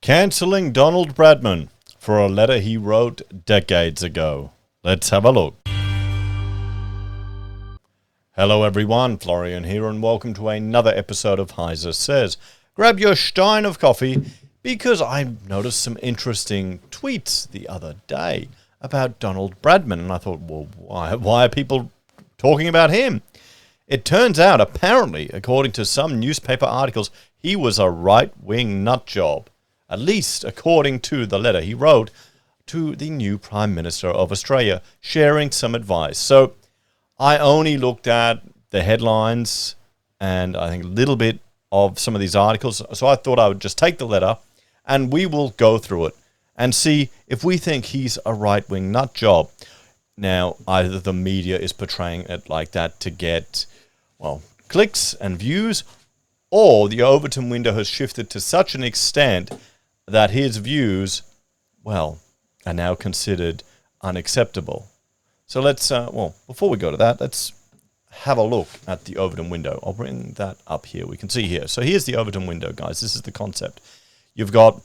Cancelling Donald Bradman for a letter he wrote decades ago. Let's have a look. Hello everyone, Florian here, and welcome to another episode of HeiseSays. Grab your stein of coffee because I noticed some interesting tweets the other day about Donald Bradman, and I thought, well, why are people talking about him? It turns out, apparently, according to some newspaper articles, he was a right-wing nutjob, at least according to the letter he wrote to the new Prime Minister of Australia, sharing some advice. So I only looked at the headlines and I think a little bit of some of these articles, so I thought I would just take the letter and we will go through it and see if we think he's a right-wing nutjob. Now, either the media is portraying it like that to get, well, clicks and views, or the Overton window has shifted to such an extent that his views, well, are now considered unacceptable. So let's, before we go to that, let's have a look at the Overton window. I'll bring that up here. We can see here. So here's the Overton window, guys. This is the concept. You've got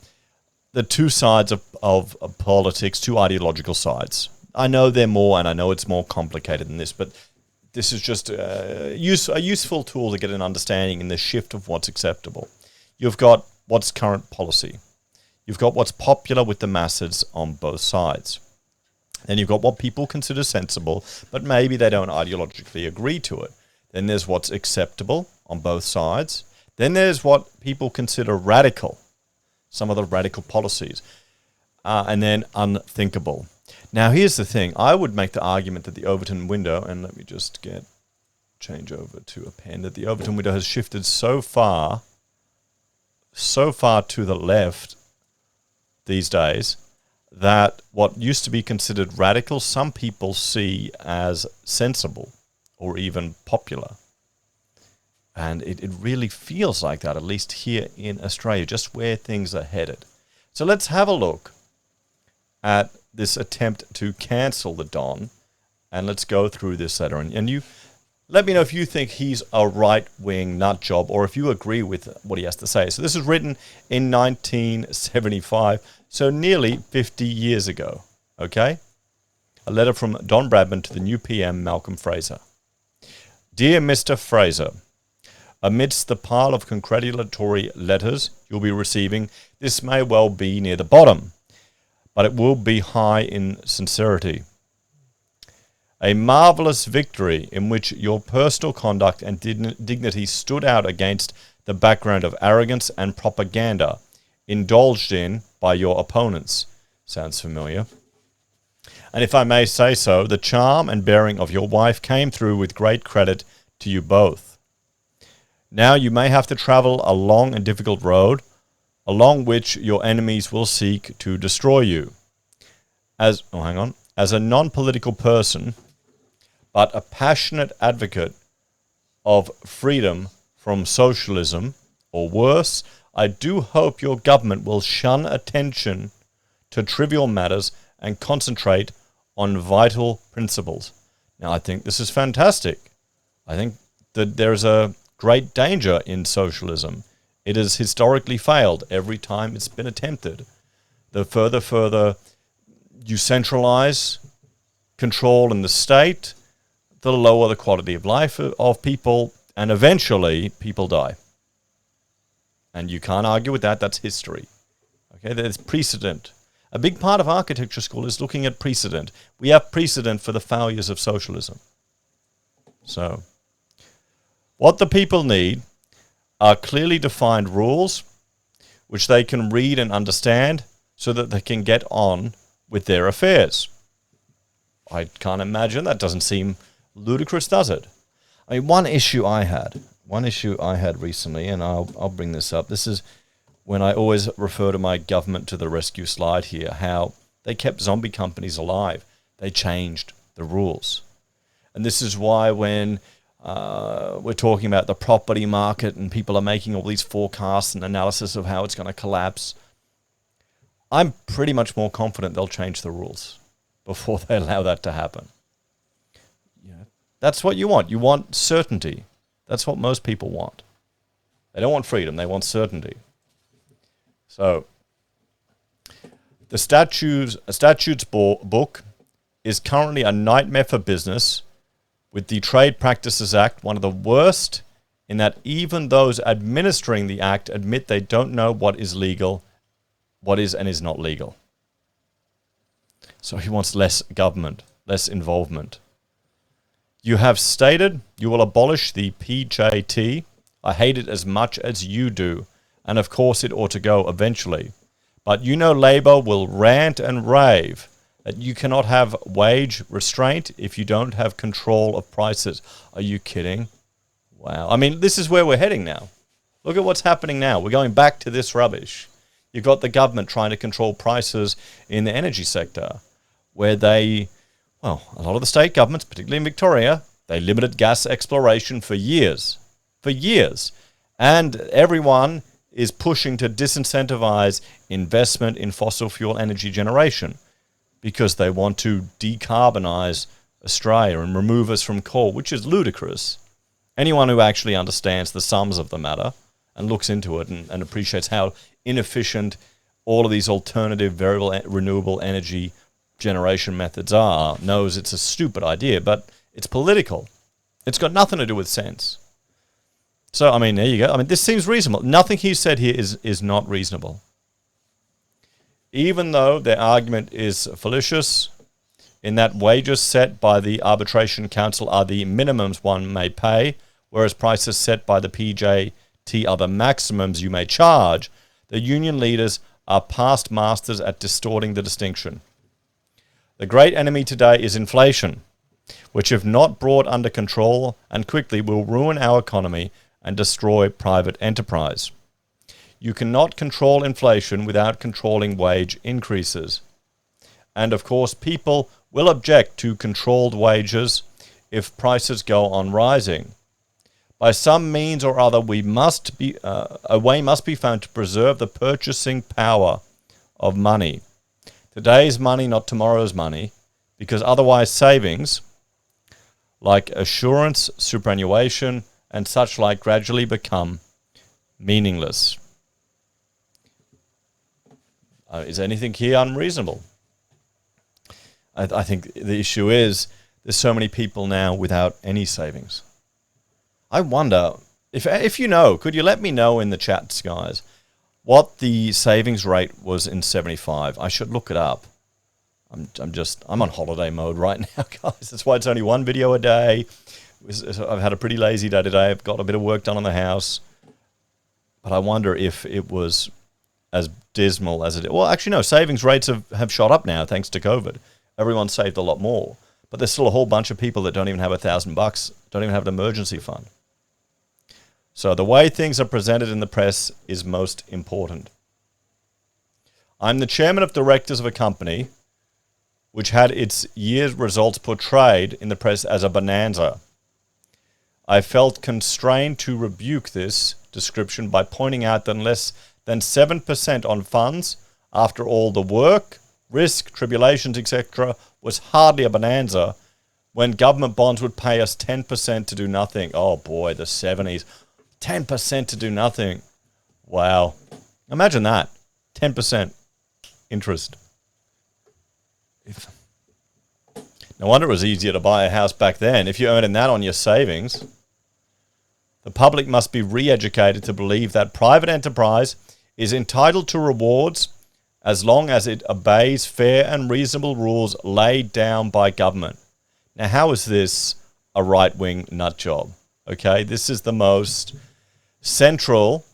the two sides of politics, two ideological sides. I know they're more, and I know it's more complicated than this, but this is just a useful tool to get an understanding in the shift of what's acceptable. You've got what's current policy. You've got what's popular with the masses on both sides. Then you've got what people consider sensible, but maybe they don't ideologically agree to it. Then there's what's acceptable on both sides. Then there's what people consider radical, some of the radical policies, and then unthinkable. Now, here's the thing. I would make the argument that the Overton window, and let me just change over to a pen, that the Overton window has shifted so far to the left these days that what used to be considered radical, some people see as sensible or even popular. And it really feels like that, at least here in Australia, just where things are headed. So let's have a look at this attempt to cancel the Don, and let's go through this letter. And you let me know if you think he's a right-wing nutjob or if you agree with what he has to say. So this was written in 1975, so nearly 50 years ago, okay? A letter from Don Bradman to the new PM, Malcolm Fraser. Dear Mr. Fraser, amidst the pile of congratulatory letters you'll be receiving, this may well be near the bottom, but it will be high in sincerity. A marvellous victory in which your personal conduct and dignity stood out against the background of arrogance and propaganda indulged in by your opponents. Sounds familiar. And if I may say so, the charm and bearing of your wife came through with great credit to you both. Now you may have to travel a long and difficult road, along which your enemies will seek to destroy you. As a non-political person, but a passionate advocate of freedom from socialism, or worse, I do hope your government will shun attention to trivial matters and concentrate on vital principles. Now, I think this is fantastic. I think that there's a great danger in socialism. It has historically failed every time it's been attempted. The further you centralize control in the state, the lower the quality of life of people, and eventually people die. And you can't argue with that. That's history. Okay, there's precedent. A big part of architecture school is looking at precedent. We have precedent for the failures of socialism. So, what the people need are clearly defined rules which they can read and understand so that they can get on with their affairs. I can't imagine. That doesn't seem ludicrous, does it? I mean, one issue I had recently, and I'll bring this up. This is when I always refer to my government to the rescue slide here, how they kept zombie companies alive. They changed the rules. And this is why when we're talking about the property market and people are making all these forecasts and analysis of how it's going to collapse, I'm pretty much more confident they'll change the rules before they allow that to happen. That's what you want. You want certainty. That's what most people want. They don't want freedom. They want certainty. So The statutes book is currently a nightmare for business, with the Trade Practices Act one of the worst, in that even those administering the act admit they don't know what is legal, what is and is not legal. So he wants less government, less involvement. You have stated you will abolish the PJT. I hate it as much as you do, and of course it ought to go eventually. But you know Labour will rant and rave that you cannot have wage restraint if you don't have control of prices. Are you kidding? Wow. I mean, this is where we're heading now. Look at what's happening now. We're going back to this rubbish. You've got the government trying to control prices in the energy sector, where a lot of the state governments, particularly in Victoria, they limited gas exploration for years. For years. And everyone is pushing to disincentivize investment in fossil fuel energy generation because they want to decarbonize Australia and remove us from coal, which is ludicrous. Anyone who actually understands the sums of the matter and looks into it and appreciates how inefficient all of these alternative variable renewable energy generation methods are knows it's a stupid idea, but it's political. It's got nothing to do with sense. So, I mean, there you go. I mean, this seems reasonable. Nothing he said here is not reasonable. Even though their argument is fallacious, in that wages set by the Arbitration Council are the minimums one may pay, whereas prices set by the PJT are the maximums you may charge, the union leaders are past masters at distorting the distinction. The great enemy today is inflation, which if not brought under control and quickly will ruin our economy and destroy private enterprise. You cannot control inflation without controlling wage increases. And of course, people will object to controlled wages if prices go on rising. By some means or other, a way must be found to preserve the purchasing power of money. Today's money, not tomorrow's money, because otherwise savings, like assurance, superannuation, and such like gradually become meaningless. Is anything here unreasonable? I think the issue is there's so many people now without any savings. I wonder, if you know, could you let me know in the chats, guys, what the savings rate was in 75? I should look it up. I'm on holiday mode right now, guys. That's why it's only one video a day. I've had a pretty lazy day today. I've got a bit of work done on the house. But I wonder if it was as dismal as it is. Well, actually, no. Savings rates have shot up now thanks to COVID. Everyone saved a lot more. But there's still a whole bunch of people that don't even have $1,000, don't even have an emergency fund. So the way things are presented in the press is most important. I'm the chairman of directors of a company which had its year's results portrayed in the press as a bonanza. I felt constrained to rebuke this description by pointing out that less than 7% on funds, after all the work, risk, tribulations, etc., was hardly a bonanza when government bonds would pay us 10% to do nothing. Oh boy, the 70s. 10% to do nothing. Wow. Imagine that. 10% interest. No wonder it was easier to buy a house back then. If you're earning that on your savings. The public must be re-educated to believe that private enterprise is entitled to rewards as long as it obeys fair and reasonable rules laid down by government. Now, how is this a right-wing nut job? Okay, this is the most central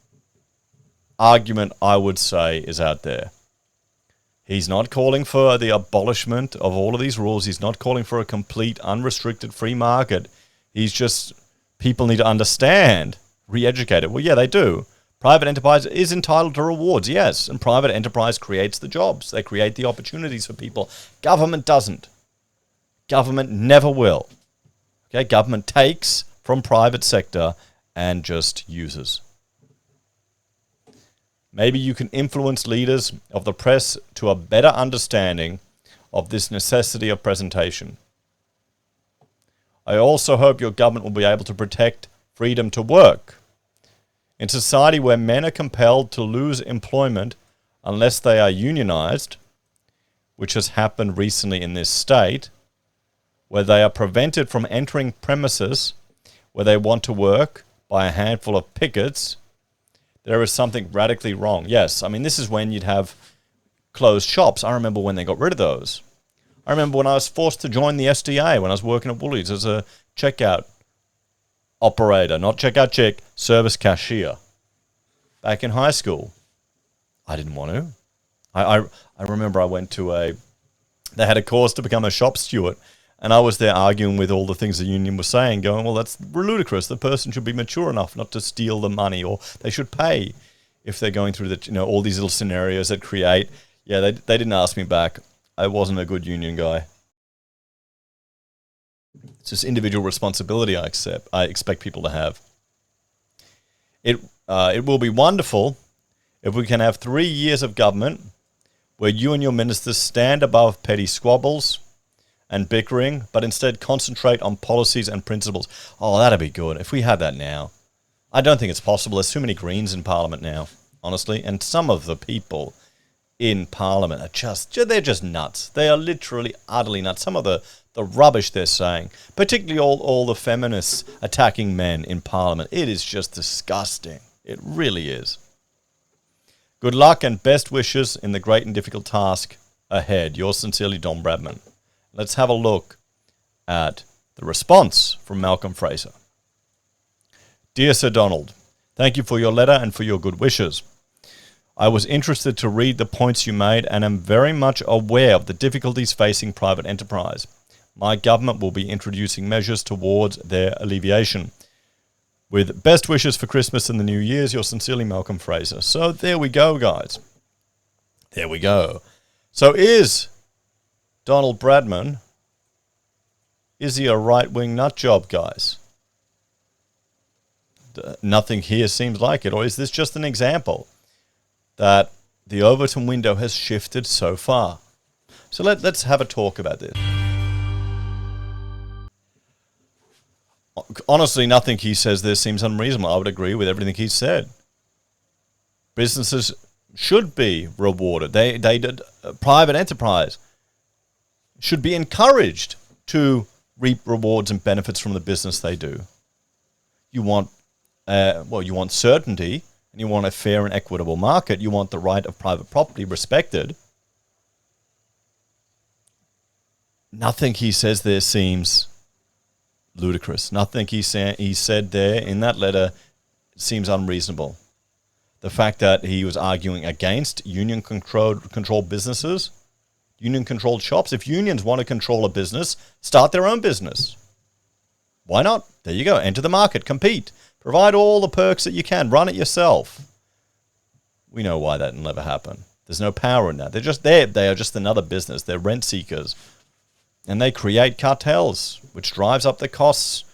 argument I would say is out there. He's not calling for the abolishment of all of these rules. He's not calling for a complete unrestricted free market. He's just, people need to understand, re-educate it. Well, yeah, they do. Private enterprise is entitled to rewards, yes, and private enterprise creates the jobs. They create the opportunities for people. Government doesn't. Government never will. Okay, government takes from private sector and just uses. Maybe you can influence leaders of the press to a better understanding of this necessity of presentation. I also hope your government will be able to protect freedom to work. In a society where men are compelled to lose employment unless they are unionized, which has happened recently in this state, where they are prevented from entering premises where they want to work by a handful of pickets, there is something radically wrong. Yes, I mean, this is when you'd have closed shops. I remember when they got rid of those. I remember when I was forced to join the SDA when I was working at Woolies as a checkout operator, not checkout chick, service cashier. Back in high school, I didn't want to. I remember I went to they had a course to become a shop steward, and I was there arguing with all the things the union was saying, going, well, that's ludicrous. The person should be mature enough not to steal the money, or they should pay if they're going through all these little scenarios that create. Yeah, they didn't ask me back. I wasn't a good union guy. It's just individual responsibility I expect people to have. It will be wonderful if we can have 3 years of government where you and your ministers stand above petty squabbles and bickering, but instead concentrate on policies and principles. Oh, that'd be good if we had that now. I don't think it's possible. There's too many Greens in Parliament now, honestly, and some of the people in Parliament are they're just nuts. They are literally utterly nuts. Some of the rubbish they're saying, particularly all the feminists attacking men in Parliament, it is just disgusting. It really is. Good luck and best wishes in the great and difficult task ahead. Yours sincerely, Donald Bradman. Let's have a look at the response from Malcolm Fraser. Dear Sir Donald, thank you for your letter and for your good wishes. I was interested to read the points you made and am very much aware of the difficulties facing private enterprise. My government will be introducing measures towards their alleviation. With best wishes for Christmas and the New Year's, yours sincerely, Malcolm Fraser. So there we go, guys. There we go. So is Donald Bradman, is he a right-wing nut job, guys? Nothing here seems like it. Or is this just an example that the Overton window has shifted so far? So let's have a talk about this. Honestly, nothing he says there seems unreasonable. I would agree with everything he said. Businesses should be rewarded. Private enterprise should be encouraged to reap rewards and benefits from the business they do. You want certainty, and you want a fair and equitable market. You want the right of private property respected. Nothing he says there seems ludicrous. Nothing he said there in that letter seems unreasonable. The fact that he was arguing against union-controlled businesses, union-controlled shops. If unions want to control a business, start their own business. Why not? There you go. Enter the market. Compete. Provide all the perks that you can. Run it yourself. We know why that will never happen. There's no power in that. They're just there. They are just another business. They're rent seekers. And they create cartels, which drives up the costs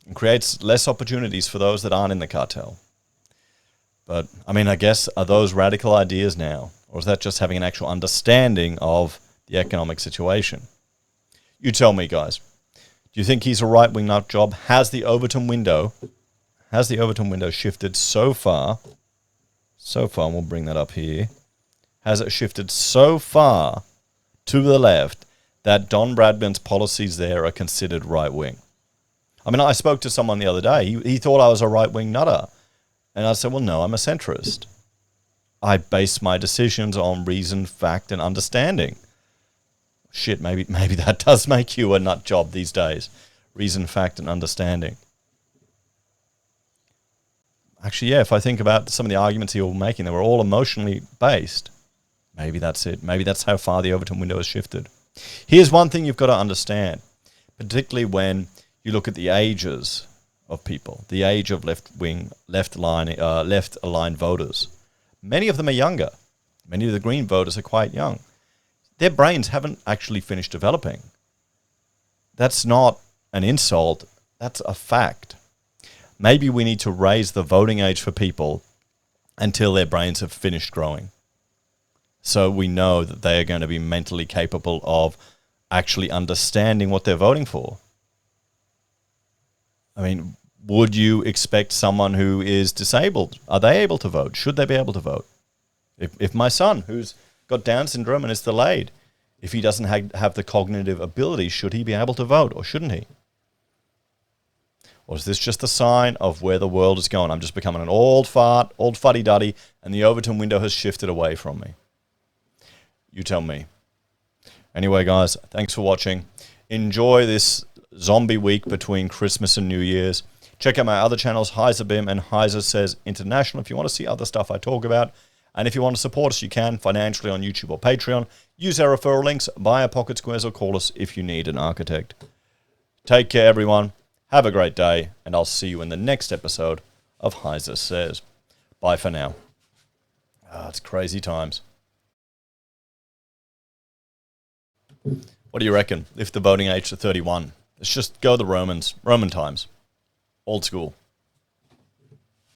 and creates less opportunities for those that aren't in the cartel. But, I mean, I guess, are those radical ideas now? Or is that just having an actual understanding of the economic situation? You tell me, guys. Do you think he's a right-wing nut job? Has the Overton window shifted so far, and we'll bring that up here, has it shifted so far to the left that Don Bradman's policies there are considered right-wing? I mean, I spoke to someone the other day. He thought I was a right-wing nutter. And I said, well, no, I'm a centrist. I base my decisions on reason, fact, and understanding. Shit, maybe that does make you a nut job these days. Reason, fact, and understanding. Actually, yeah, if I think about some of the arguments you were making, they were all emotionally based. Maybe that's it. Maybe that's how far the Overton window has shifted. Here's one thing you've got to understand, particularly when you look at the ages of people, the age of left-aligned voters. Many of them are younger. Many of the Green voters are quite young. Their brains haven't actually finished developing. That's not an insult. That's a fact. Maybe we need to raise the voting age for people until their brains have finished growing, so we know that they are going to be mentally capable of actually understanding what they're voting for. I mean, would you expect someone who is disabled, are they able to vote? Should they be able to vote? If my son, who's got Down syndrome and is delayed, If he doesn't have the cognitive ability, should he be able to vote or shouldn't he? Or is this just a sign of where the world is going? I'm just becoming an old fart, old fuddy-duddy, and the Overton window has shifted away from me. You tell me. Anyway, guys, thanks for watching. Enjoy this zombie week between Christmas and New Year's. Check out my other channels, HeiseBim and HeiseSays International, if you want to see other stuff I talk about. And if you want to support us, you can financially on YouTube or Patreon. Use our referral links, buy our pocket squares, or call us if you need an architect. Take care, everyone. Have a great day, and I'll see you in the next episode of HeiseSays. Bye for now. It's crazy times. What do you reckon? Lift the voting age to 31. Let's just go the Roman times. Old school.